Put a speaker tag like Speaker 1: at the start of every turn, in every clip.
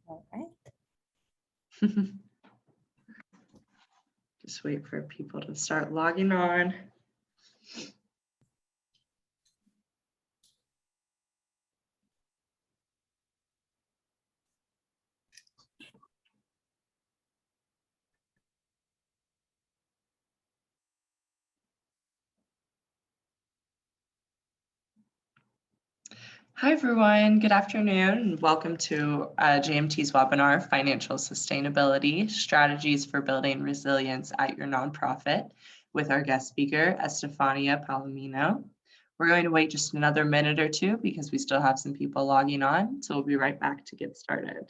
Speaker 1: All right.
Speaker 2: Just wait for people to start logging on. Hi, everyone. Good afternoon, and welcome to JMT's webinar, Financial Sustainability, Strategies for Building Resilience at Your Nonprofit, with our guest speaker, Estefania Palomino. We're going to wait just another minute or two because we still have some people logging on, so we'll be right back to get started.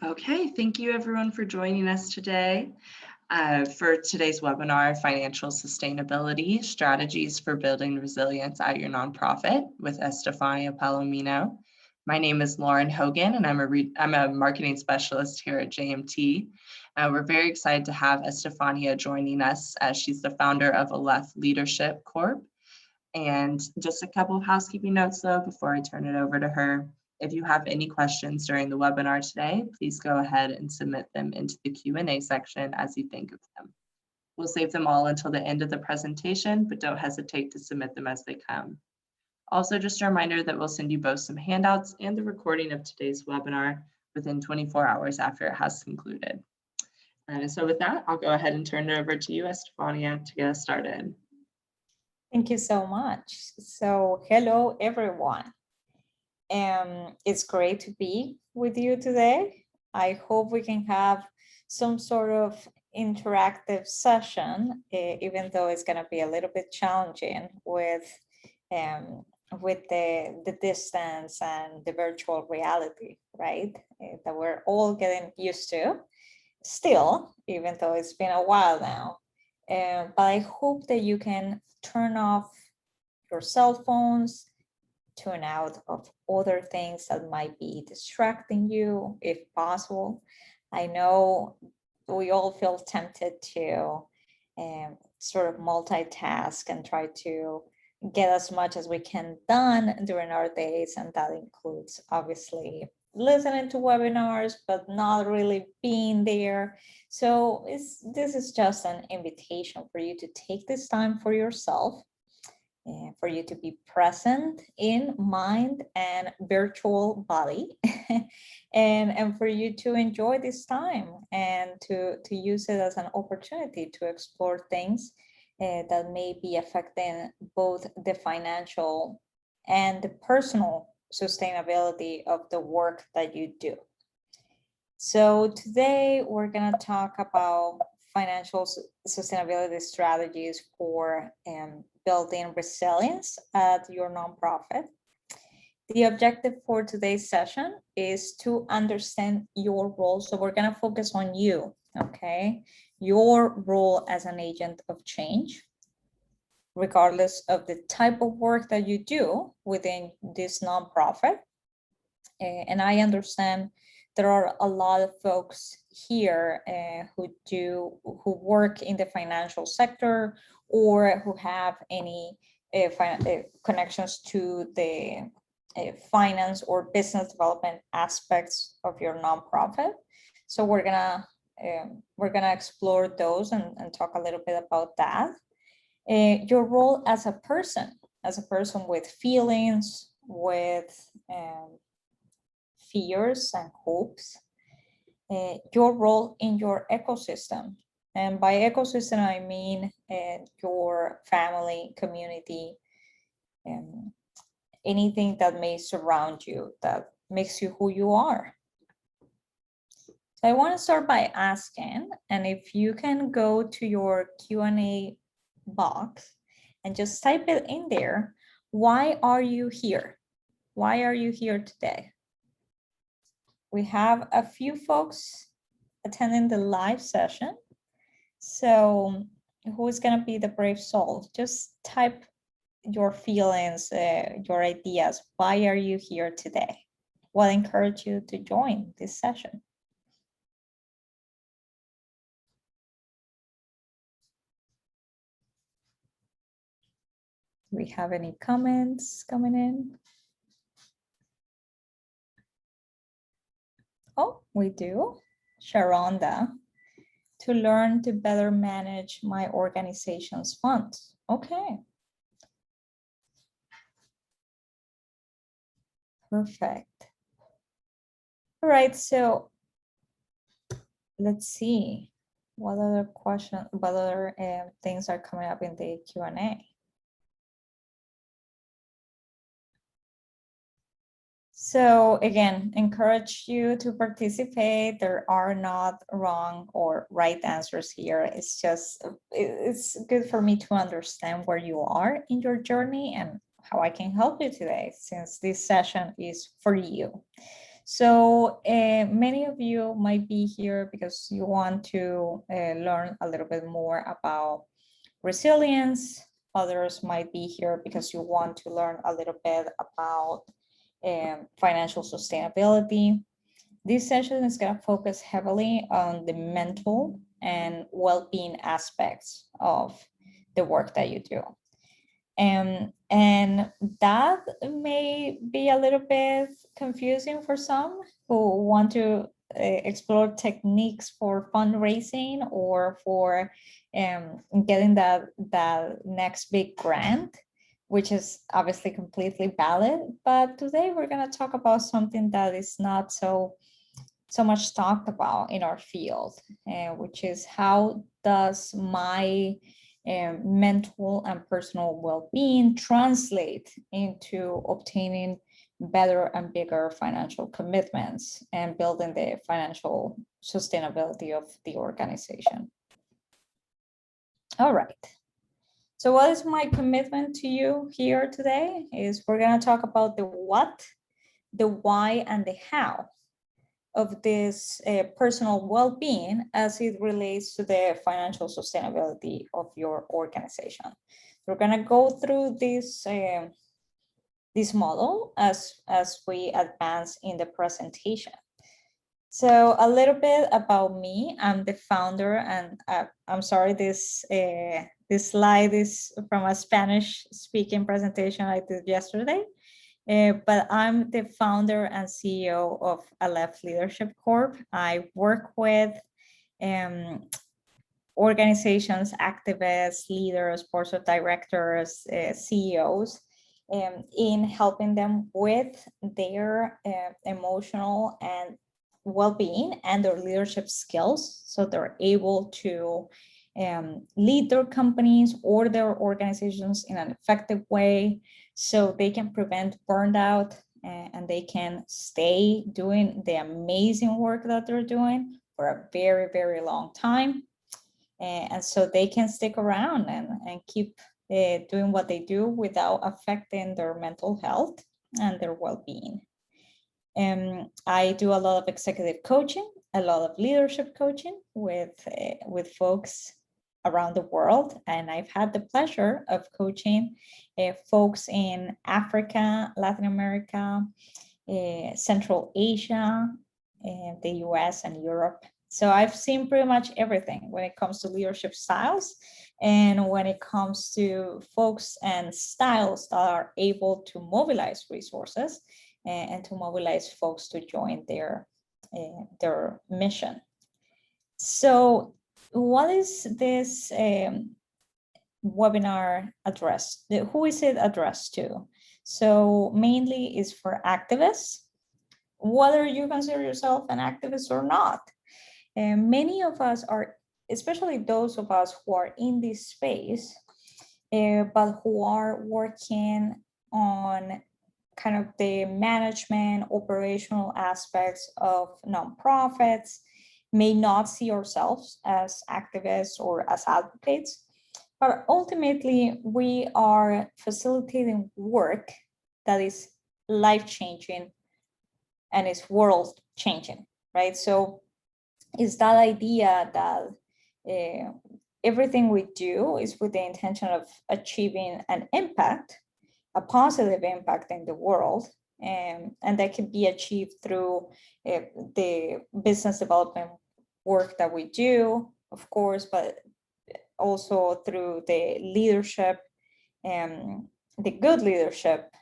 Speaker 2: Okay, thank you everyone for joining us today. For today's webinar, Financial Sustainability, Strategies for Building Resilience at Your Nonprofit with Estefania Palomino. My name is Lauren Hogan, and I'm a marketing specialist here at JMT. We're very excited to have Estefania joining us as she's the founder of Aleph Leadership Corp. And just a couple of housekeeping notes though, before I turn it over to her. If you have any questions during the webinar today, please go ahead and submit them into the Q&A section as you think of them. We'll save them all until the end of the presentation, but don't hesitate to submit them as they come. Also, just a reminder that we'll send you both some handouts and the recording of today's webinar within 24 hours after it has concluded. And so with that, I'll go ahead and turn it over to you, Estefania, to get us started.
Speaker 1: Thank you so much. So hello, everyone. It's great to be with you today. I hope we can have some sort of interactive session, even though it's going to be a little bit challenging with the distance and the virtual reality, right? That we're all getting used to still, even though it's been a while now. But I hope that you can turn off your cell phones, tune out of other things that might be distracting you if possible. I know we all feel tempted to sort of multitask and try to get as much as we can done during our days, and that includes obviously listening to webinars but not really being there. So this is just an invitation for you to take this time for yourself, for you to be present in mind and virtual body, and for you to enjoy this time and to use it as an opportunity to explore things that may be affecting both the financial and the personal sustainability of the work that you do. So today we're going to talk about financial sustainability strategies for building resilience at your nonprofit. The objective for today's session is to understand your role. So we're going to focus on you, okay? Your role as an agent of change, regardless of the type of work that you do within this nonprofit. And I understand there are a lot of folks here who work in the financial sector or who have any connections to the finance or business development aspects of your nonprofit. So we're gonna explore those and talk a little bit about that. Your role as a person with feelings, with fears and hopes, your role in your ecosystem. And by ecosystem, I mean your family, community, anything that may surround you, that makes you who you are. So I want to start by asking, and if you can go to your Q&A box and just type it in there, why are you here? Why are you here today? We have a few folks attending the live session. So who's going to be the brave soul? Just type your feelings, your ideas. Why are you here today? Well, I encourage you to join this session. Do we have any comments coming in? Oh, we do. Sharonda, to learn to better manage my organization's funds. Okay. Perfect. All right, so let's see what other things are coming up in the Q&A. So again, encourage you to participate. There are not wrong or right answers here. It's just, it's good for me to understand where you are in your journey and how I can help you today, since this session is for you. So many of you might be here because you want to learn a little bit more about resilience. Others might be here because you want to learn a little bit about financial sustainability. This session is going to focus heavily on the mental and well-being aspects of the work that you do. And that may be a little bit confusing for some who want to explore techniques for fundraising or for getting that next big grant, which is obviously completely valid. But today we're going to talk about something that is not so much talked about in our field, which is how does my mental and personal well-being translate into obtaining better and bigger financial commitments and building the financial sustainability of the organization. All right. So what is my commitment to you here today is we're going to talk about the what, the why, and the how of this personal well-being as it relates to the financial sustainability of your organization. We're going to go through this model as we advance in the presentation. So a little bit about me. I'm the founder, and I'm sorry, this slide is from a Spanish-speaking presentation I did yesterday. But I'm the founder and CEO of Aleph Leadership Corp. I work with organizations, activists, leaders, boards of directors, CEOs, in helping them with their emotional and well-being and their leadership skills, so they're able to lead their companies or their organizations in an effective way, so they can prevent burnout and they can stay doing the amazing work that they're doing for a very, very long time. And so they can stick around and keep doing what they do without affecting their mental health and their well-being. I do a lot of executive coaching, a lot of leadership coaching with folks around the world. And I've had the pleasure of coaching folks in Africa, Latin America, Central Asia, the US and Europe. So I've seen pretty much everything when it comes to leadership styles and when it comes to folks and styles that are able to mobilize resources and to mobilize folks to join their mission. So what is this webinar addressed? Who is it addressed to? So mainly is for activists, whether you consider yourself an activist or not. And many of us are, especially those of us who are in this space, but who are working on kind of the management, operational aspects of nonprofits, may not see ourselves as activists or as advocates, but ultimately we are facilitating work that is life-changing and is world-changing, right? So it's that idea that everything we do is with the intention of achieving an impact, a positive impact in the world, and that can be achieved through the business development work that we do, of course, but also through the leadership and the good leadership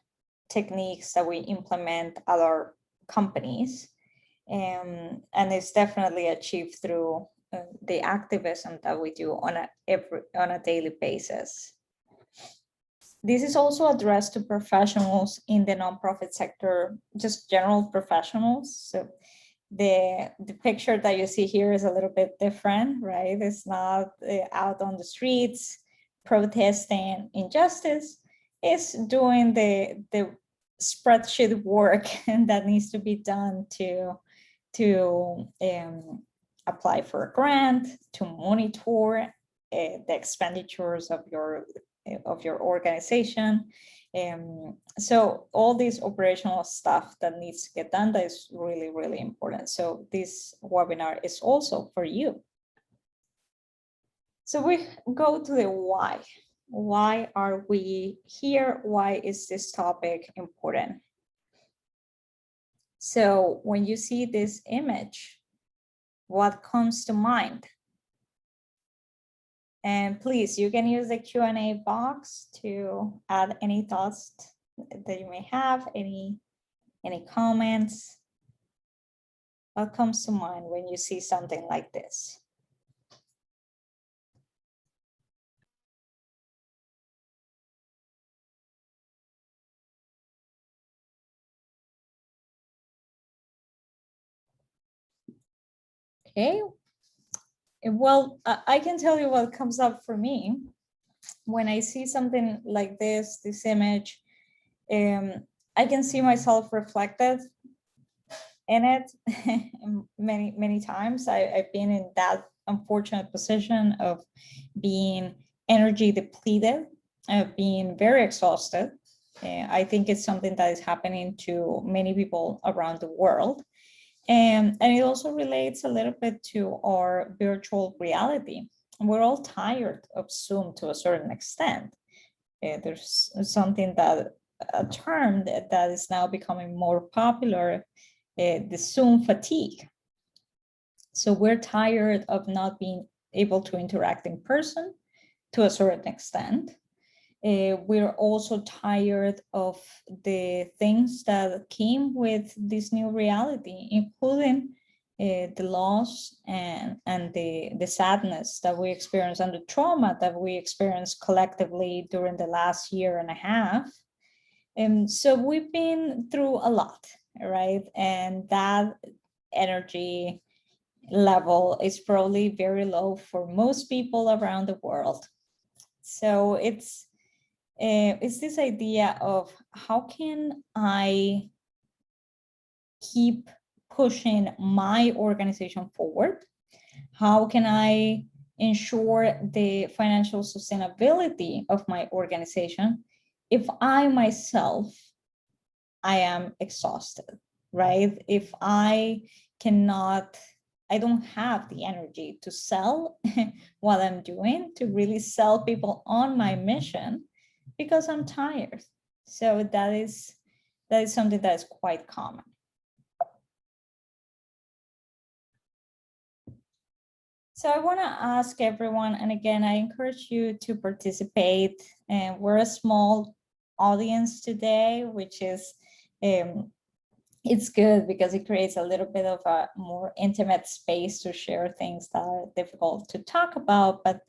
Speaker 1: techniques that we implement at our companies. And it's definitely achieved through the activism that we do on a daily basis. This is also addressed to professionals in the nonprofit sector, just general professionals. So the picture that you see here is a little bit different, right? It's not out on the streets protesting injustice. It's doing the spreadsheet work that needs to be done to apply for a grant, to monitor the expenditures of your organization. So all this operational stuff that needs to get done, that is really, really important. So this webinar is also for you. So we go to the why. Why are we here? Why is this topic important? So when you see this image, what comes to mind? And please, you can use the Q&A box to add any thoughts that you may have, any comments. What comes to mind when you see something like this? Okay. Well, I can tell you what comes up for me when I see something like this image. I can see myself reflected in it many times. I've been in that unfortunate position of being energy depleted, of being very exhausted. I think it's something that is happening to many people around the world. And it also relates a little bit to our virtual reality. We're all tired of Zoom to a certain extent. There's something a term that is now becoming more popular, the Zoom fatigue. So we're tired of not being able to interact in person to a certain extent. We're also tired of the things that came with this new reality, including the loss and the sadness that we experience and the trauma that we experienced collectively during the last year and a half. And so we've been through a lot, right? And that energy level is probably very low for most people around the world. So it's this idea of how can I keep pushing my organization forward? How can I ensure the financial sustainability of my organization if I myself, I am exhausted, right? If I don't have the energy to sell what I'm doing, to really sell people on my mission, because I'm tired. So that is something that is quite common. So I want to ask everyone, and again, I encourage you to participate. And we're a small audience today, which is it's good because it creates a little bit of a more intimate space to share things that are difficult to talk about. But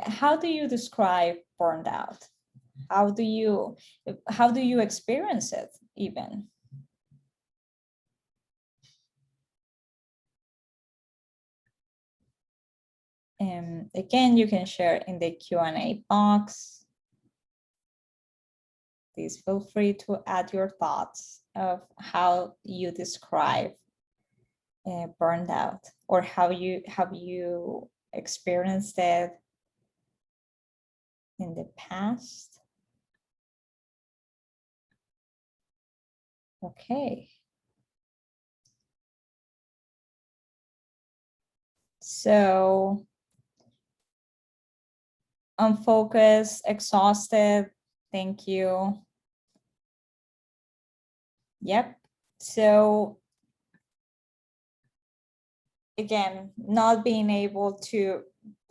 Speaker 1: how do you describe burned out? How do you experience it even? Again, you can share in the Q&A box. Please feel free to add your thoughts of how you describe burned out, or how you experienced it in the past. Okay. So, unfocused, exhausted. Thank you. Yep. So, again,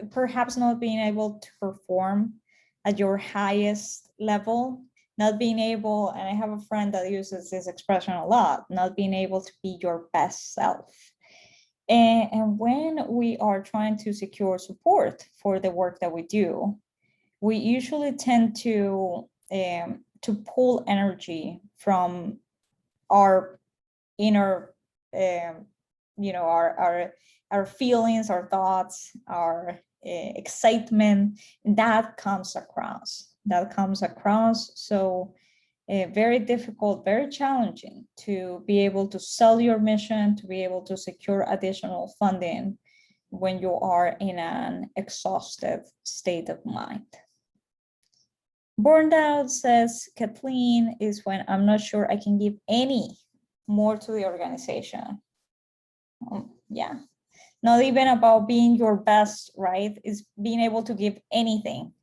Speaker 1: perhaps not being able to perform at your highest level, not being able, and I have a friend that uses this expression a lot, not being able to be your best self. And when we are trying to secure support for the work that we do, we usually tend to pull energy from our inner, our feelings, our thoughts, our excitement, and that comes across. So very difficult, very challenging to be able to sell your mission, to be able to secure additional funding when you are in an exhausted state of mind. Burned out, says Kathleen, is when I'm not sure I can give any more to the organization. Yeah, not even about being your best, right? It's being able to give anything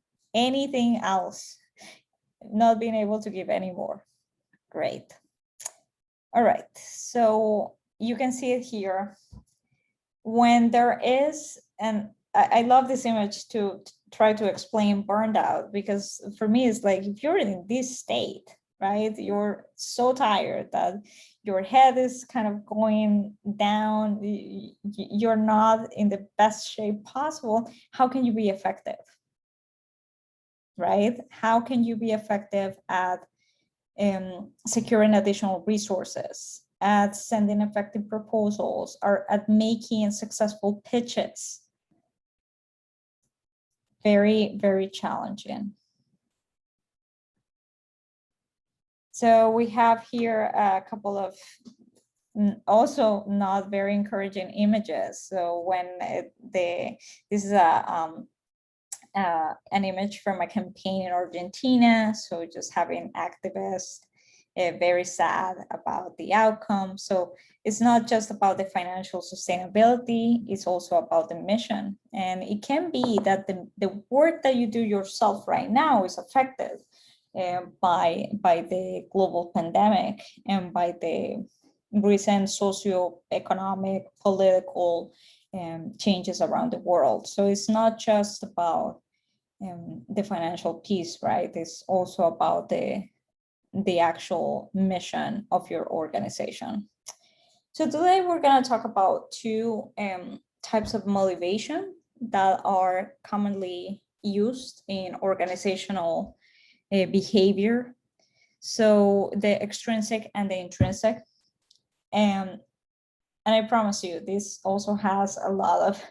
Speaker 1: else, not being able to give any more. Great. All right, so you can see it here. When there is, and I love this image to try to explain burned out, because for me, it's like, if you're in this state, right, you're so tired that your head is kind of going down, you're not in the best shape possible, how can you be effective, right? How can you be effective at securing additional resources, at sending effective proposals, or at making successful pitches? Very, very challenging. So we have here a couple of also not very encouraging images. So when this is an image from a campaign in Argentina. So just having activists very sad about the outcome. So it's not just about the financial sustainability, it's also about the mission. And it can be that the work that you do yourself right now is affected by the global pandemic and by the recent socioeconomic, political changes around the world. So it's not just about the financial piece, right? It's also about the actual mission of your organization. So today we're going to talk about two types of motivation that are commonly used in organizational behavior. So the extrinsic and the intrinsic. And I promise you, this also has a lot of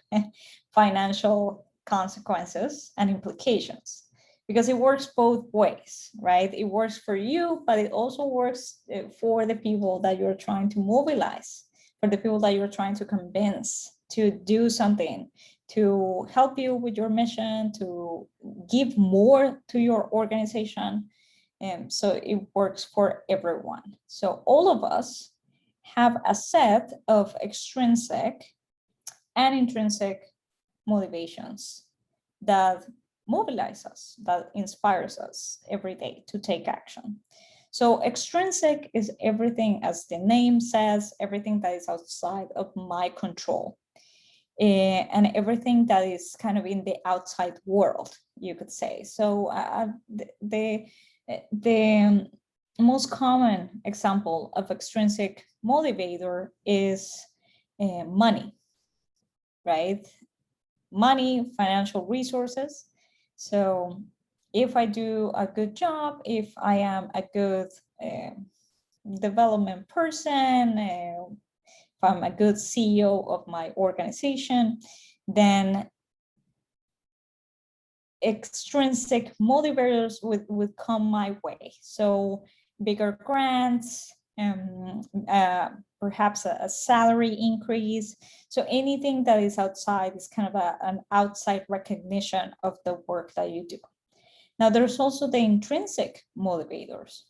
Speaker 1: financial consequences and implications, because it works both ways, right? It works for you, but it also works for the people that you're trying to mobilize, for the people that you're trying to convince to do something, to help you with your mission, to give more to your organization. And so it works for everyone. So all of us have a set of extrinsic and intrinsic motivations that mobilize us, that inspires us every day to take action. So extrinsic is everything, as the name says, everything that is outside of my control, and everything that is kind of in the outside world, you could say. So the most common example of extrinsic motivator is money, right? Money, financial resources. So if I do a good job, if I am a good development person, if I'm a good CEO of my organization, then extrinsic motivators would come my way. So bigger grants, perhaps a salary increase. So anything that is outside is kind of an outside recognition of the work that you do. Now, there's also the intrinsic motivators.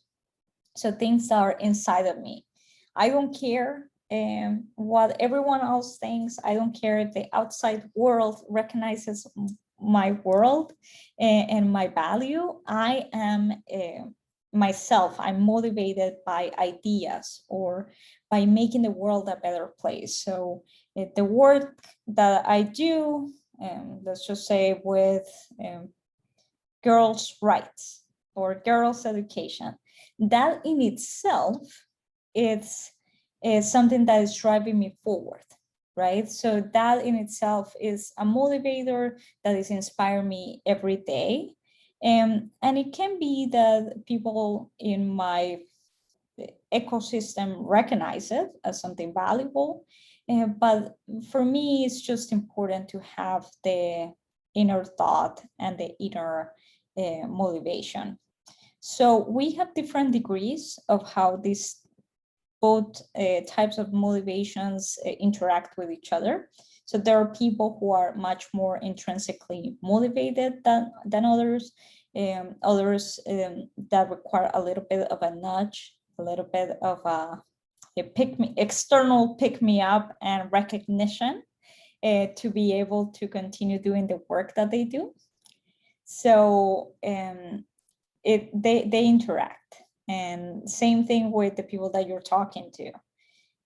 Speaker 1: So things that are inside of me. I don't care what everyone else thinks. I don't care if the outside world recognizes my world and my value. I am myself. I'm motivated by ideas or by making the world a better place. So the work that I do, let's just say with girls' rights or girls' education, that in itself is something that is driving me forward, right? So that in itself is a motivator that is inspiring me every day. And it can be that people in my ecosystem recognize it as something valuable. But for me, it's just important to have the inner thought and the inner motivation. So we have different degrees of how these both types of motivations interact with each other. So there are people who are much more intrinsically motivated than others, others that require a little bit of a nudge, a little bit of a external pick me up and recognition to be able to continue doing the work that they do. So they interact. And same thing with the people that you're talking to.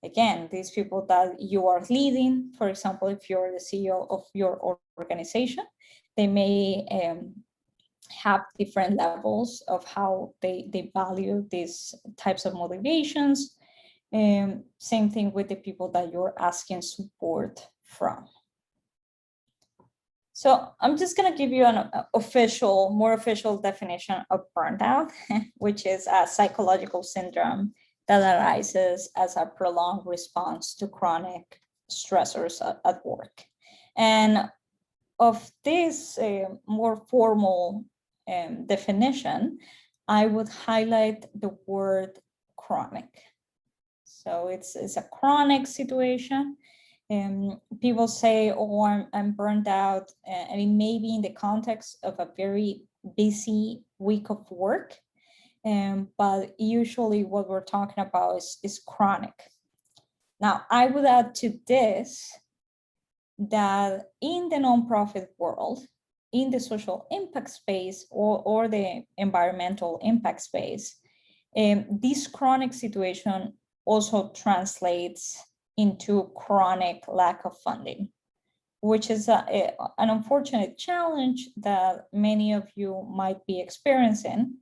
Speaker 1: Again, these people that you are leading, for example, if you're the CEO of your organization, they may have different levels of how they value these types of motivations. Same thing with the people that you're asking support from. So I'm just going to give you an more official definition of burnout, which is a psychological syndrome that arises as a prolonged response to chronic stressors at work. And of this more formal definition, I would highlight the word chronic. So it's a chronic situation. People say, oh, I'm burned out, and it may be in the context of a very busy week of work, but usually what we're talking about is chronic. Now, I would add to this that in the nonprofit world, in the social impact space or the environmental impact space, this chronic situation also translates into chronic lack of funding, which is an unfortunate challenge that many of you might be experiencing.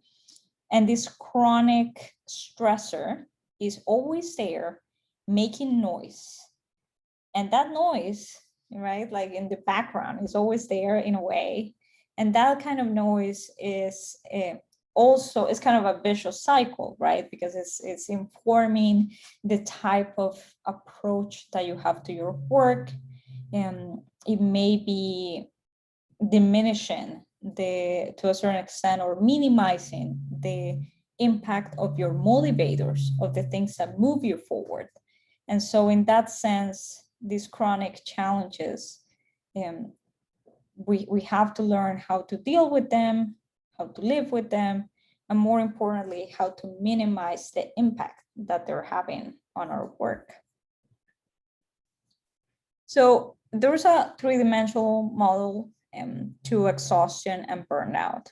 Speaker 1: And this chronic stressor is always there, making noise. And that noise, right, like in the background, is always there in a way. And that kind of noise is also it's kind of a vicious cycle, right? Because it's informing the type of approach that you have to your work, and it may be diminishing to a certain extent or minimizing the impact of your motivators, of the things that move you forward. And so in that sense, these chronic challenges, we have to learn how to deal with them, how to live with them, and more importantly, how to minimize the impact that they're having on our work. So there's a three-dimensional model to exhaustion and burnout.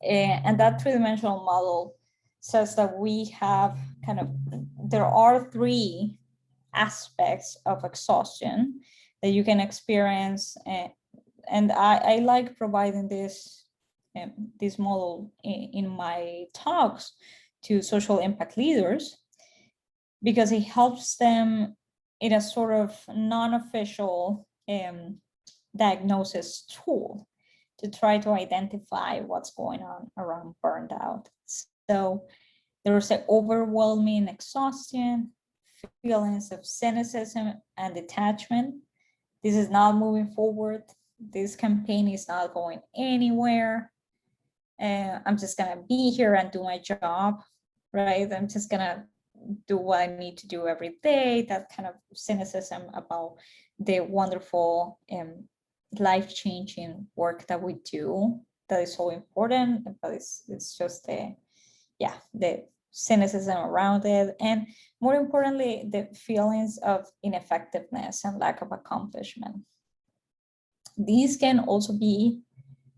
Speaker 1: And that three-dimensional model says that we have there are three aspects of exhaustion that you can experience. And I like providing this model in my talks to social impact leaders, because it helps them in a sort of non-official diagnosis tool to try to identify what's going on around burnout. So there's an overwhelming exhaustion, feelings of cynicism and detachment. This is not moving forward. this campaign is not going anywhere. I'm just gonna be here and do my job, right? I'm just gonna do what I need to do every day. That kind of cynicism about the wonderful life-changing work that we do, that is so important, but it's just the cynicism around it, and more importantly, the feelings of ineffectiveness and lack of accomplishment. These can also be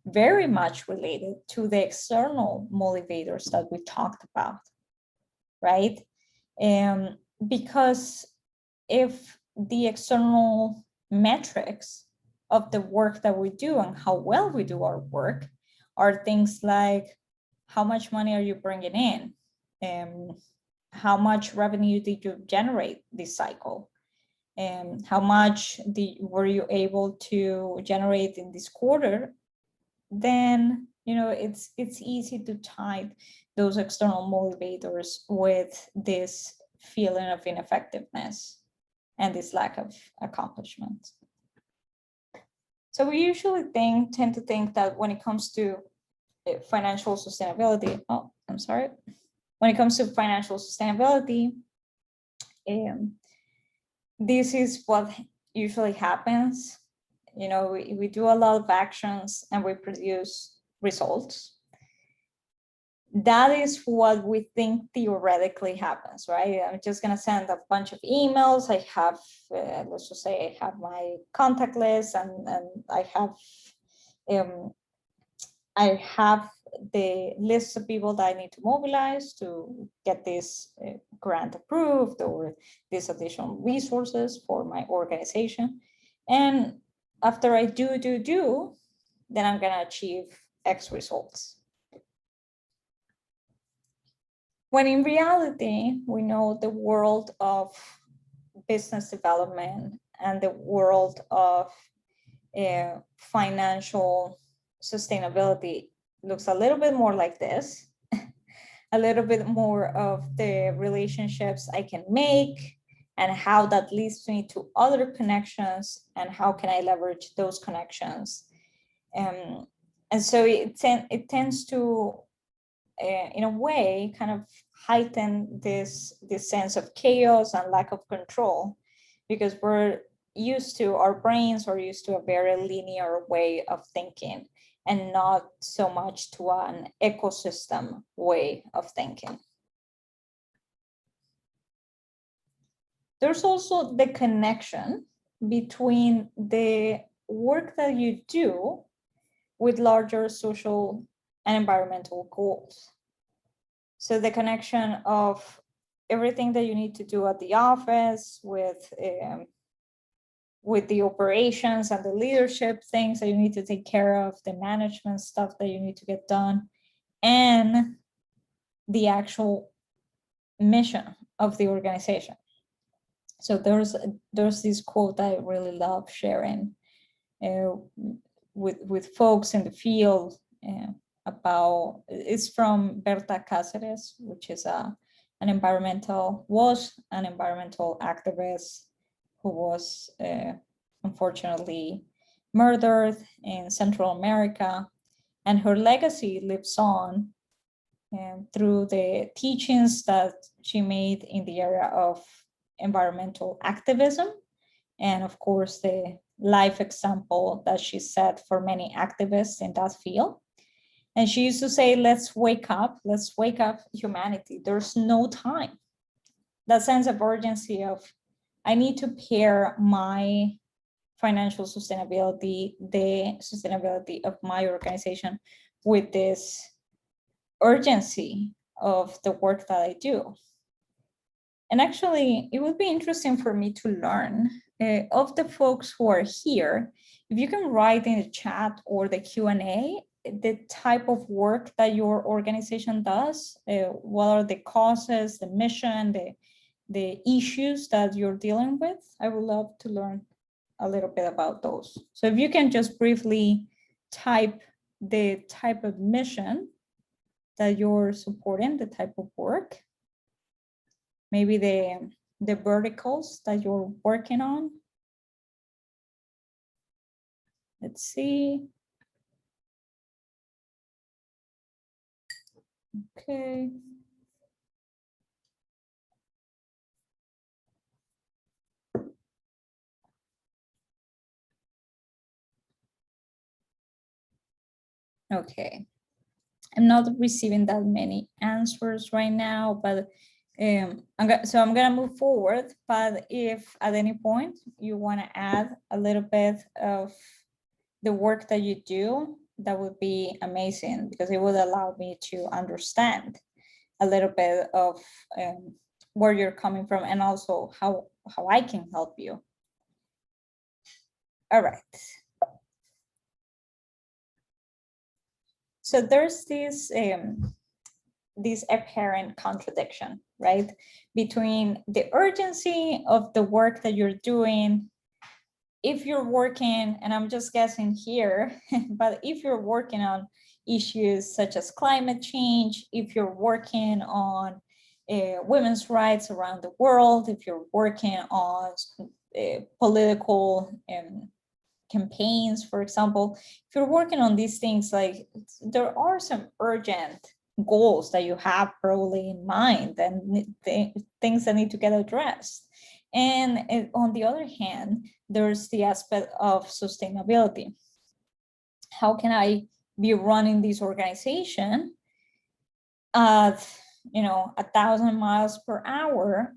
Speaker 1: very much related to the external motivators that we talked about, right? Because if the external metrics of the work that we do and how well we do our work are things like, how much money are you bringing in? How much revenue did you generate this cycle? And how much were you able to generate in this quarter? Then, you know, it's easy to tie those external motivators with this feeling of ineffectiveness and this lack of accomplishment. So we usually tend to think that when it comes to financial sustainability, when it comes to financial sustainability, this is what usually happens. You know, we do a lot of actions and we produce results. That is what we think theoretically happens, right? I'm just going to send a bunch of emails. I have, let's just say I have my contact list, and I have the list of people that I need to mobilize to get this grant approved or these additional resources for my organization. And after I do, then I'm going to achieve X results. When in reality, we know the world of business development and the world of financial sustainability looks a little bit more like this, a little bit more of the relationships I can make and how that leads me to other connections and how can I leverage those connections. And so it tends to, in a way, kind of heighten this sense of chaos and lack of control, because our brains are used to a very linear way of thinking and not so much to an ecosystem way of thinking. There's also the connection between the work that you do with larger social and environmental goals. So the connection of everything that you need to do at the office with the operations and the leadership things that you need to take care of, the management stuff that you need to get done, and the actual mission of the organization. So there's this quote I really love sharing with folks in the field about, it's from Berta Cáceres, which is an environmental activist who was unfortunately murdered in Central America, and her legacy lives on through the teachings that she made in the area of environmental activism, and of course the life example that she set for many activists in that field. And she used to say, let's wake up humanity. There's no time. That sense of urgency of, I need to pair my financial sustainability, the sustainability of my organization, with this urgency of the work that I do. And actually, it would be interesting for me to learn of the folks who are here, if you can write in the chat or the Q&A, the type of work that your organization does, what are the causes, the mission, the issues that you're dealing with. I would love to learn a little bit about those. So if you can just briefly type the type of mission that you're supporting, the type of work, maybe the verticals that you're working on. Let's see. Okay. Okay. I'm not receiving that many answers right now, but I'm gonna move forward. But if at any point you want to add a little bit of the work that you do, that would be amazing, because it would allow me to understand a little bit of where you're coming from, and also how I can help you. All right. So there's this apparent contradiction, right, between the urgency of the work that you're doing. If you're working, and I'm just guessing here, but if you're working on issues such as climate change, if you're working on women's rights around the world, if you're working on political campaigns, for example, if you're working on these things, like, there are some urgent goals that you have probably in mind, and things that need to get addressed. And on the other hand, there's the aspect of sustainability. How can I be running this organization at 1,000 miles per hour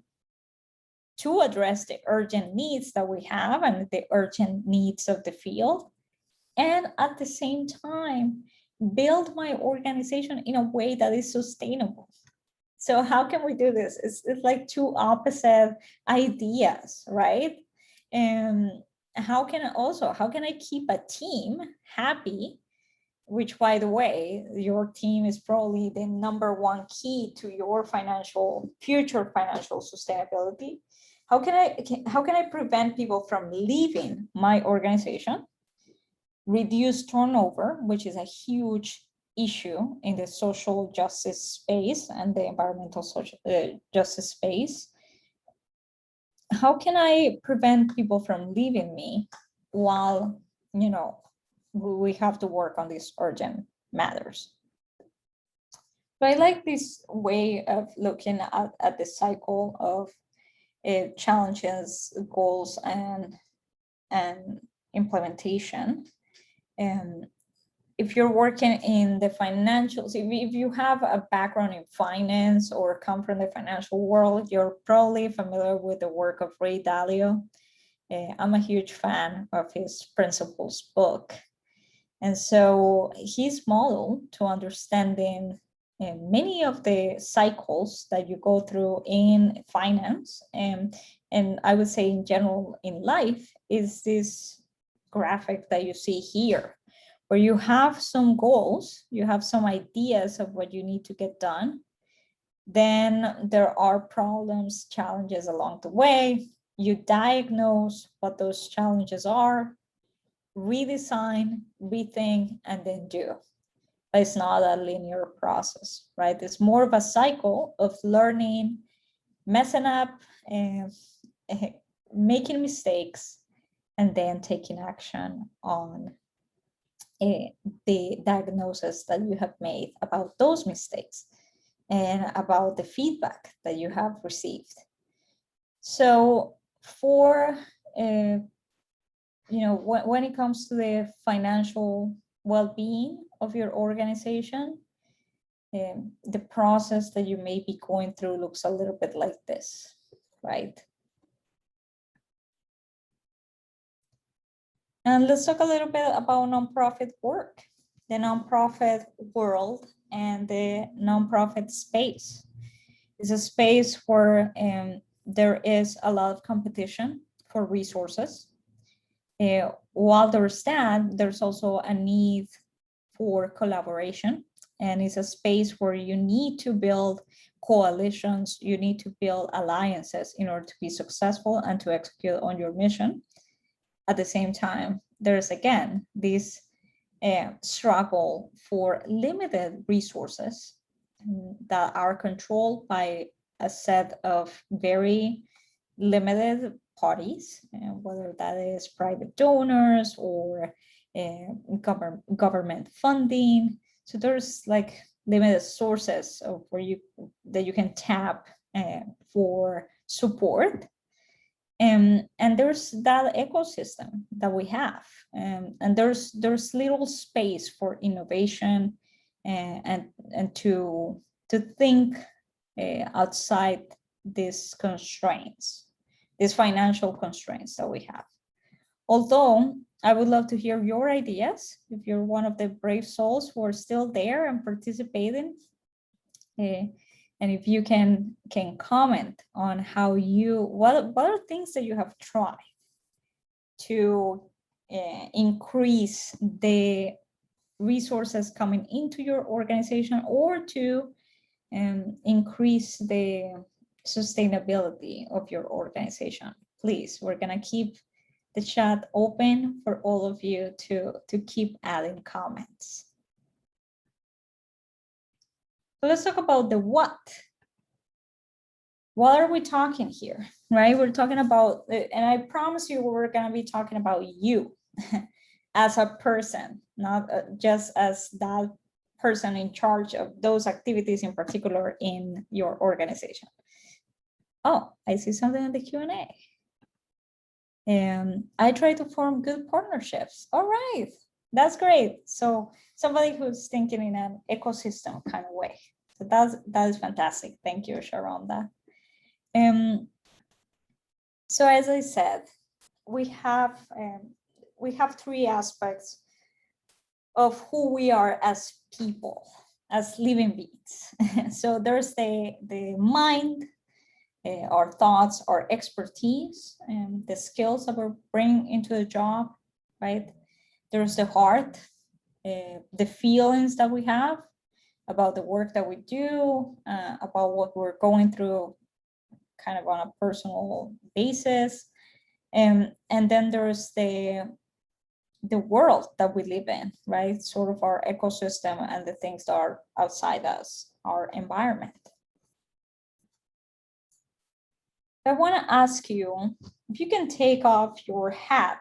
Speaker 1: to address the urgent needs that we have and the urgent needs of the field, and at the same time build my organization in a way that is sustainable? So how can we do this? It's like two opposite ideas, right? And how can I keep a team happy, which, by the way, your team is probably the number one key to your future financial sustainability. How can I prevent people from leaving my organization, reduce turnover, which is a huge issue in the social justice space and the environmental social justice space? How can I prevent people from leaving me while, we have to work on these urgent matters? But I like this way of looking at the cycle of challenges, goals, and implementation. And if you're working in the financials, if you have a background in finance or come from the financial world, you're probably familiar with the work of Ray Dalio. I'm a huge fan of his Principles book. And so his model to understanding many of the cycles that you go through in finance, and I would say in general in life, is this graphic that you see here, where you have some goals, you have some ideas of what you need to get done. Then there are problems, challenges along the way. You diagnose what those challenges are, redesign, rethink, and then do. But it's not a linear process, right? It's more of a cycle of learning, messing up, and making mistakes, and then taking action on the diagnosis that you have made about those mistakes and about the feedback that you have received. So for when it comes to the financial well-being of your organization, the process that you may be going through looks a little bit like this, right? And let's talk a little bit about nonprofit work, the nonprofit world, and the nonprofit space. It's a space where there is a lot of competition for resources. While there's that, there's also a need for collaboration, and it's a space where you need to build coalitions, you need to build alliances in order to be successful and to execute on your mission. At the same time, there's again this struggle for limited resources that are controlled by a set of very limited parties, whether that is private donors or government funding. So there's like limited sources of that you can tap for support. And there's that ecosystem that we have, and there's little space for innovation and to think outside these constraints, these financial constraints that we have. Although I would love to hear your ideas, if you're one of the brave souls who are still there and participating, and if you can comment on how what are things that you have tried to increase the resources coming into your organization, or to increase the sustainability of your organization. Please, we're gonna keep the chat open for all of you to keep adding comments. So let's talk about the what. What are we talking here, right? We're talking about, and I promise you we're gonna be talking about you as a person, not just as that person in charge of those activities in particular in your organization. Oh, I see something in the Q&A. And I try to form good partnerships. All right, that's great. So somebody who's thinking in an ecosystem kind of way. So that is fantastic. Thank you, Sharonda. So as I said, we have three aspects of who we are as people, as living beings. So there's the mind, our thoughts, our expertise, and the skills that we're bringing into the job, right? There's the heart, the feelings that we have about the work that we do, about what we're going through kind of on a personal basis. And then there's the world that we live in, right? Sort of our ecosystem and the things that are outside us, our environment. I want to ask you if you can take off your hat,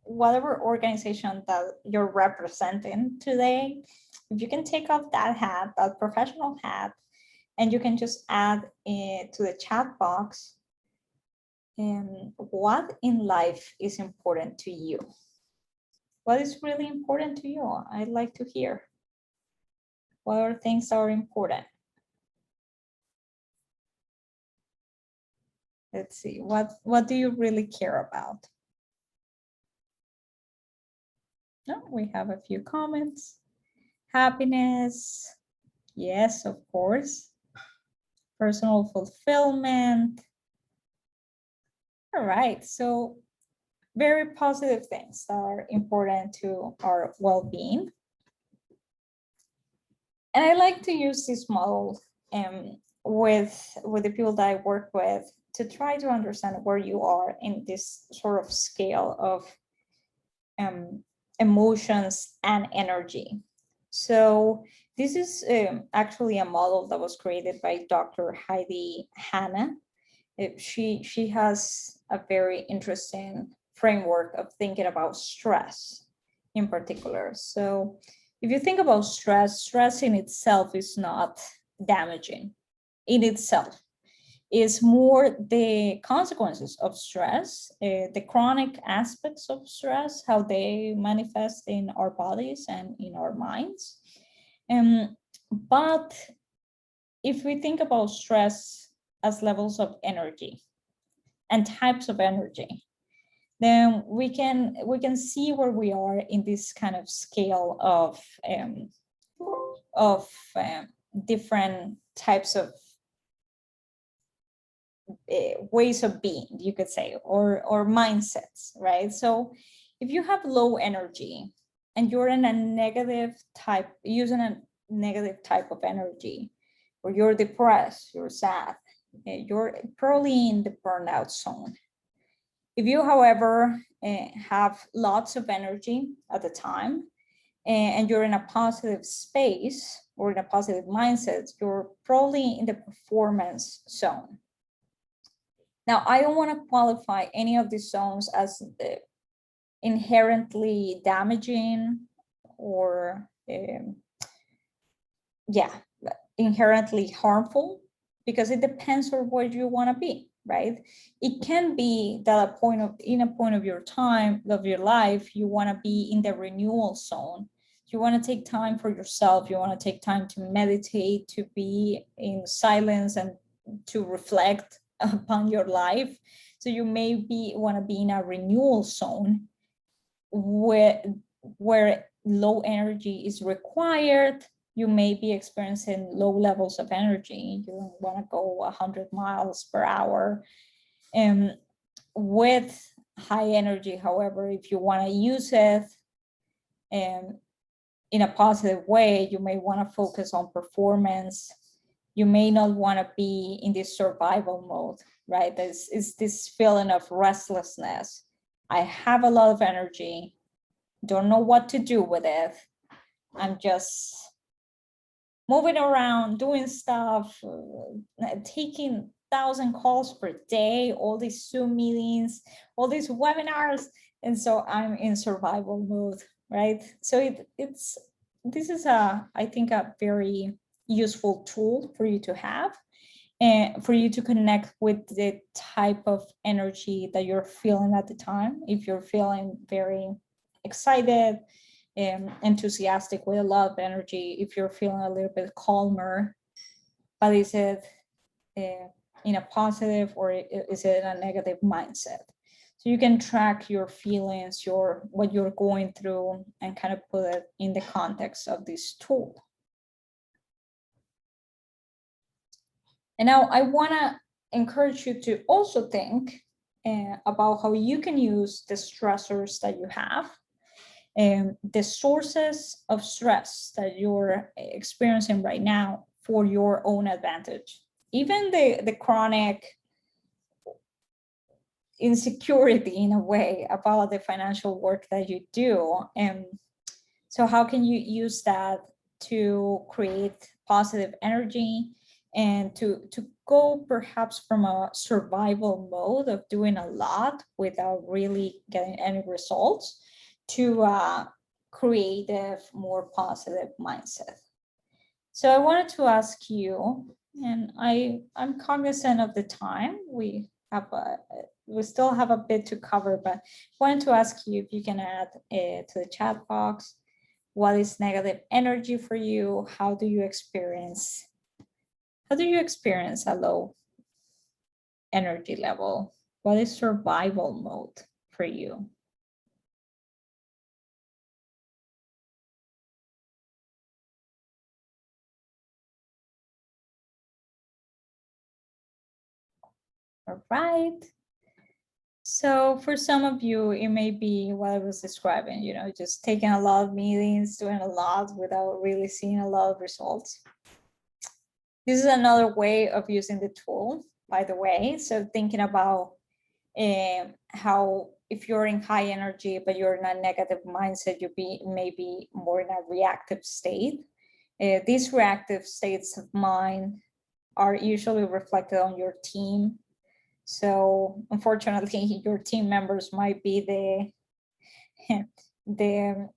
Speaker 1: whatever organization that you're representing today, if you can take off that hat, that professional hat, and you can just add it to the chat box, what in life is important to you? What is really important to you? I'd like to hear. What are things that are important? Let's see, what do you really care about? No, we have a few comments. Happiness, yes, of course. Personal fulfillment. All right, so very positive things that are important to our well-being. And I like to use this model with the people that I work with to try to understand where you are in this sort of scale of emotions and energy. So this is actually a model that was created by Dr. Heidi Hanna. She has a very interesting framework of thinking about stress in particular. So if you think about stress in itself is not damaging in itself. Is more the consequences of stress, the chronic aspects of stress, how they manifest in our bodies and in our minds. But if we think about stress as levels of energy and types of energy, then we can see where we are in this kind of scale of different types of ways of being, you could say, or mindsets, right? So if you have low energy and you're in a negative type, using a negative type of energy, or you're depressed, you're sad, you're probably in the burnout zone. If you, however, have lots of energy at the time, and you're in a positive space or in a positive mindset, you're probably in the performance zone. Now, I don't want to qualify any of these zones as inherently damaging or inherently harmful, because it depends on where you want to be, right? It can be that in a point of your time of your life, you want to be in the renewal zone. You want to take time for yourself. You want to take time to meditate, to be in silence, and to reflect upon your life. So you maybe want to be in a renewal zone where low energy is required. You may be experiencing low levels of energy. You don't want to go 100 miles per hour. With high energy, however, if you want to use it in a positive way, you may want to focus on performance. You may not want to be in this survival mode, right? Is this feeling of restlessness. I have a lot of energy, don't know what to do with it. I'm just moving around, doing stuff, taking 1,000 calls per day, all these Zoom meetings, all these webinars. And so I'm in survival mode, right? So this is I think a very useful tool for you to have, and for you to connect with the type of energy that you're feeling at the time. If you're feeling very excited and enthusiastic with a lot of energy, if you're feeling a little bit calmer, but is it in a positive or is it in a negative mindset? So you can track your feelings, what you're going through, and kind of put it in the context of this tool. And now I want to encourage you to also think about how you can use the stressors that you have, and the sources of stress that you're experiencing right now, for your own advantage. Even the chronic insecurity in a way about the financial work that you do. And so how can you use that to create positive energy and to go perhaps from a survival mode of doing a lot without really getting any results to a creative, more positive mindset? So I wanted to ask you, and I'm cognizant of the time. We still have a bit to cover, but I wanted to ask you if you can add to the chat box, what is negative energy for you? How do you experience a low energy level? What is survival mode for you? All right. So for some of you, it may be what I was describing, just taking a lot of meetings, doing a lot without really seeing a lot of results. This is another way of using the tool, by the way. So thinking about how if you're in high energy, but you're in a negative mindset, you may be more in a reactive state. These reactive states of mind are usually reflected on your team. So unfortunately, your team members might be the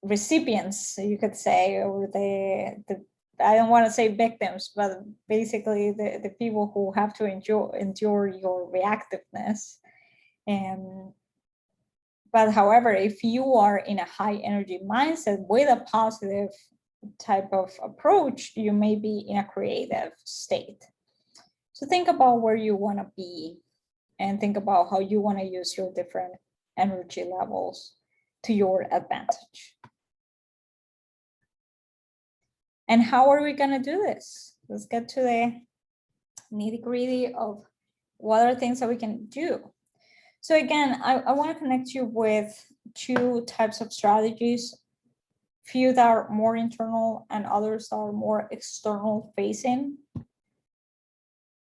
Speaker 1: recipients, you could say, or the I don't want to say victims, but basically the people who have to endure your reactiveness. But however, if you are in a high energy mindset with a positive type of approach, you may be in a creative state. So think about where you want to be, and think about how you want to use your different energy levels to your advantage. And how are we going to do this? Let's get to the nitty-gritty of what are things that we can do. So again, I want to connect you with two types of strategies, few that are more internal and others that are more external facing.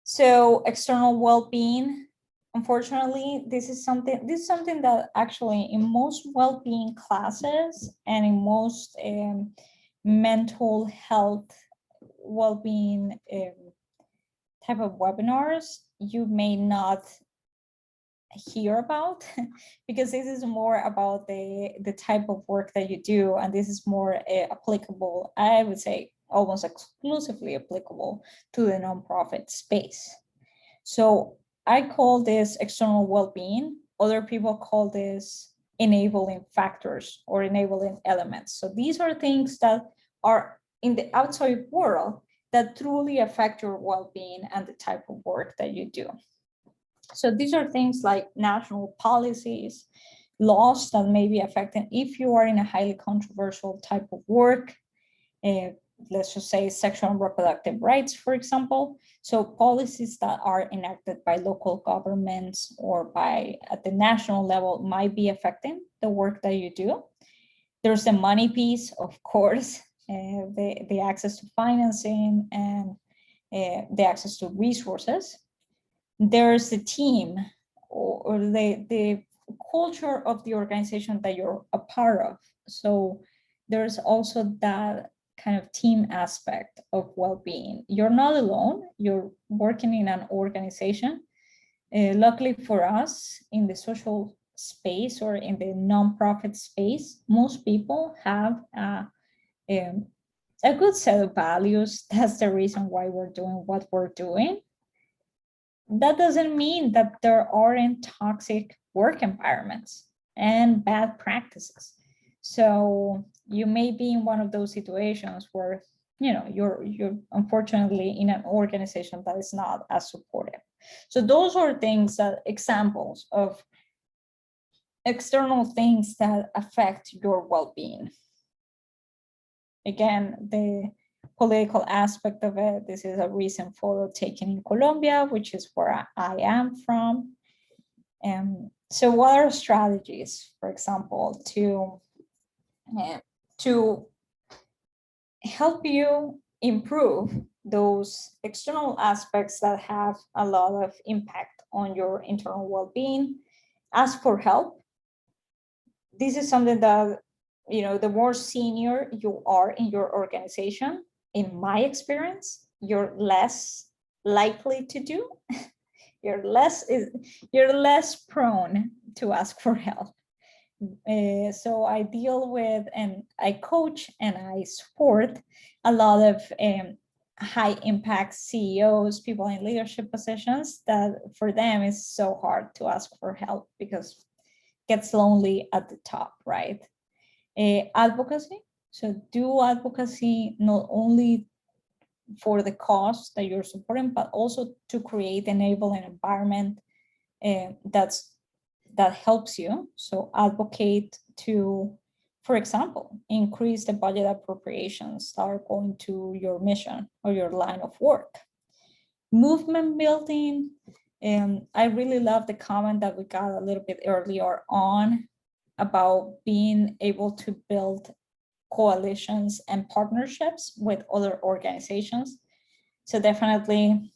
Speaker 1: So external well-being, unfortunately, this is something that actually in most well-being classes and in most mental health well-being type of webinars, you may not hear about, because this is more about the type of work that you do, and this is more applicable, I would say almost exclusively applicable to the nonprofit space. So I call this external well-being. Other people call this enabling factors or enabling elements. So these are things that are in the outside world that truly affect your well-being and the type of work that you do. So these are things like national policies, laws that may be affecting if you are in a highly controversial type of work, let's just say sexual and reproductive rights, for example. So policies that are enacted by local governments or by at the national level might be affecting the work that you do. There's the money piece, of course, the access to financing and the access to resources. There's the team or the culture of the organization that you're a part of. So there's also that kind of team aspect of well-being. You're not alone, you're working in an organization. Luckily for us in the social space or in the nonprofit space, most people have a good set of values. That's the reason why we're doing what we're doing. That doesn't mean that there aren't toxic work environments and bad practices. So you may be in one of those situations where you're unfortunately in an organization that is not as supportive. So those are things that examples of external things that affect your well-being. Again, the political aspect of it. This is a recent photo taken in Colombia, which is where I am from. So what are strategies, for example, to help you improve those external aspects that have a lot of impact on your internal well-being? Ask for help. This is something that, the more senior you are in your organization, in my experience, you're less likely to do. You're less prone to ask for help. So I deal with and I coach and I support a lot of high impact CEOs, people in leadership positions, that for them is so hard to ask for help because it gets lonely at the top, right? Advocacy. So do advocacy not only for the cause that you're supporting, but also to create enabling environment that helps you. So advocate to, for example, increase the budget appropriations that are going to your mission or your line of work. Movement building. I really love the comment that we got a little bit earlier on about being able to build coalitions and partnerships with other organizations. So definitely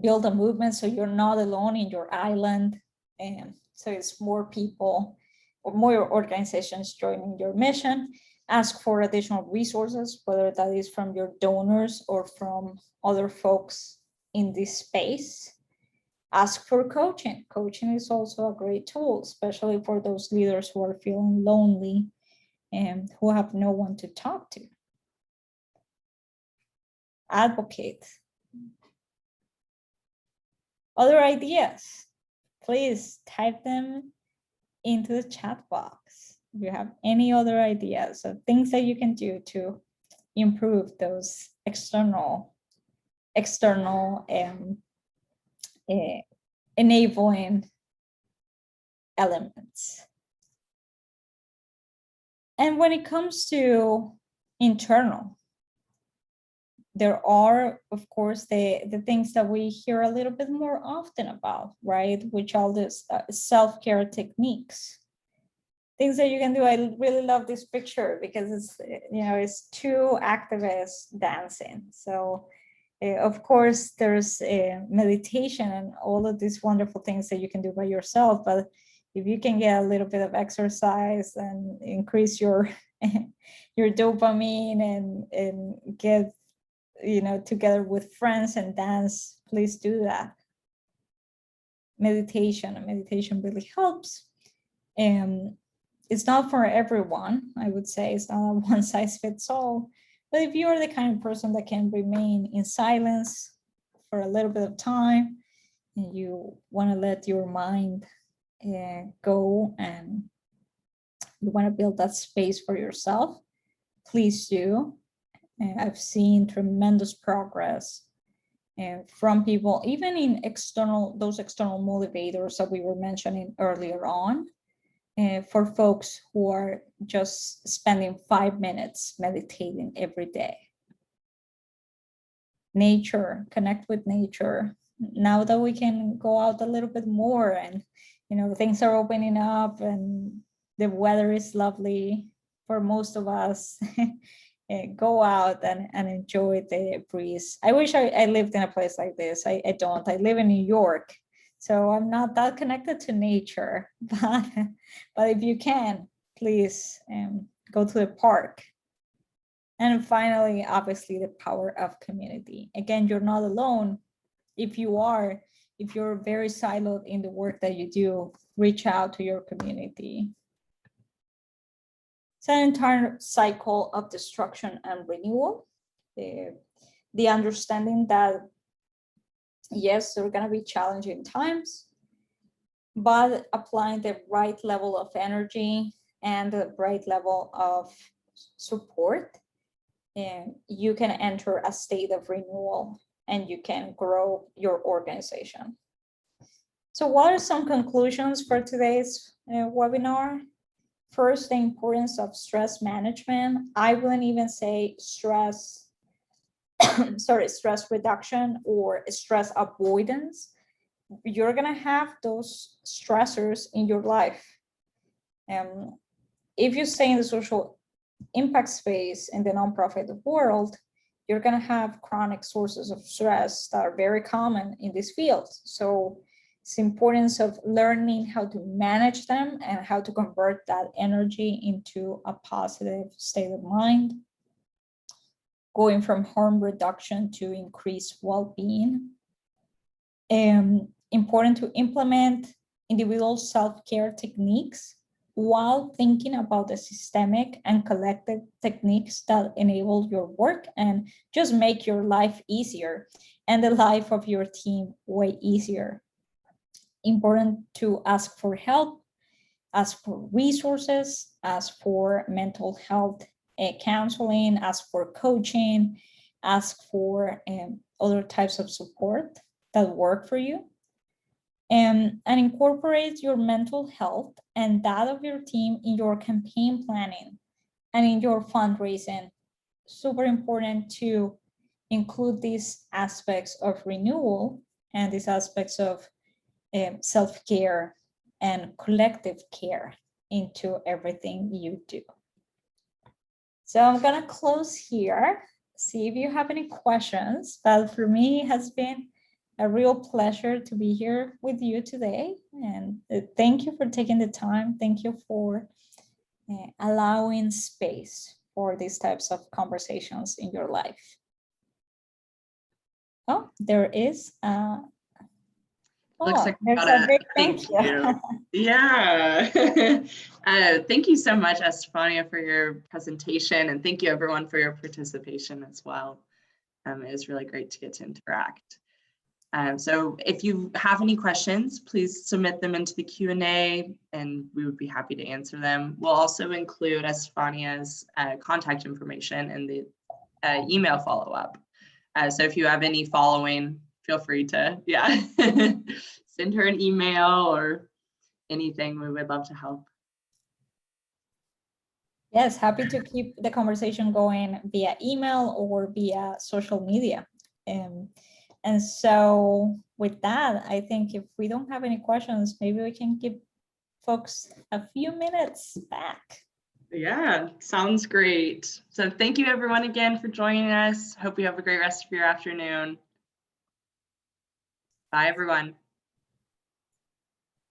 Speaker 1: build a movement so you're not alone in your island. And so it's more people or more organizations joining your mission. Ask for additional resources, whether that is from your donors or from other folks in this space. Ask for coaching. Coaching is also a great tool, especially for those leaders who are feeling lonely and who have no one to talk to. Advocate. Other ideas, please type them into the chat box. If you have any other ideas of things that you can do to improve those external enabling elements. And when it comes to internal, there are, of course, the things that we hear a little bit more often about, right? Which are these self-care techniques. Things that you can do. I really love this picture because it's two activists dancing. So of course, there's meditation and all of these wonderful things that you can do by yourself. But if you can get a little bit of exercise and increase your dopamine and get together with friends and dance, please do that. meditation, and meditation really helps. It's not for everyone, I would say. It's not a one size fits all. But if you're the kind of person that can remain in silence for a little bit of time, and you want to let your mind go, and you want to build that space for yourself, please do. I've seen tremendous progress from people, even in those external motivators that we were mentioning earlier on, for folks who are just spending 5 minutes meditating every day. Nature, connect with nature. Now that we can go out a little bit more, and things are opening up and the weather is lovely for most of us, go out and enjoy the breeze. I wish I lived in a place like this. I don't. I live in New York, so I'm not that connected to nature. But if you can, please go to the park. And finally, obviously, the power of community. Again, you're not alone. If you're very siloed in the work that you do, reach out to your community. It's an entire cycle of destruction and renewal. The understanding that, yes, there are going to be challenging times, but applying the right level of energy and the right level of support, you can enter a state of renewal and you can grow your organization. So what are some conclusions for today's webinar? First, the importance of stress management. I wouldn't even say stress reduction or stress avoidance. You're gonna have those stressors in your life. If you stay in the social impact space in the nonprofit world, you're gonna have chronic sources of stress that are very common in this field. So it's the importance of learning how to manage them and how to convert that energy into a positive state of mind. Going from harm reduction to increased well-being. Important to implement individual self-care techniques while thinking about the systemic and collective techniques that enable your work and just make your life easier and the life of your team way easier. Important to ask for help, ask for resources, ask for mental health counseling, ask for coaching, ask for other types of support that work for you. And incorporate your mental health and that of your team in your campaign planning and in your fundraising. Super important to include these aspects of renewal and these aspects of self-care and collective care into everything you do. So I'm gonna close here, see if you have any questions, but for me it has been a real pleasure to be here with you today. And thank you for taking the time. Thank you for allowing space for these types of conversations in your life. Oh, there is
Speaker 2: Looks like
Speaker 1: there's a big thank you.
Speaker 2: Yeah. Thank you so much, Estefania, for your presentation, and thank you everyone for your participation as well. It was really great to get to interact. So if you have any questions, please submit them into the Q&A and we would be happy to answer them. We'll also include Estefania's contact information in the email follow-up. So if you have any following, feel free to, send her an email or anything. We would love to help.
Speaker 1: Yes, happy to keep the conversation going via email or via social media. And so with that, I think if we don't have any questions, maybe we can give folks a few minutes back.
Speaker 2: Yeah, sounds great. So thank you everyone again for joining us. Hope you have a great rest of your afternoon. Bye everyone.